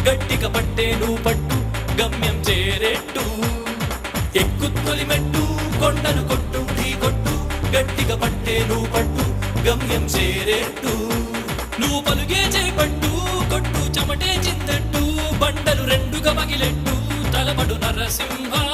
గట్టిగా పట్టే నువ్వు పట్టు గమ్యం చేరేట్టు ఎక్కు తొలిమెట్టు కొండను కొట్టు ఢీ కొట్టు గట్టిగా పట్టే నువ్వు పట్టు గమ్యం చేరేట్టు నువ్వు పలుగే చేపట్టు కొట్టు చెమటే చిందట్టు బండలు రెండుగా మగిలెట్టు తలపడు నరసింహ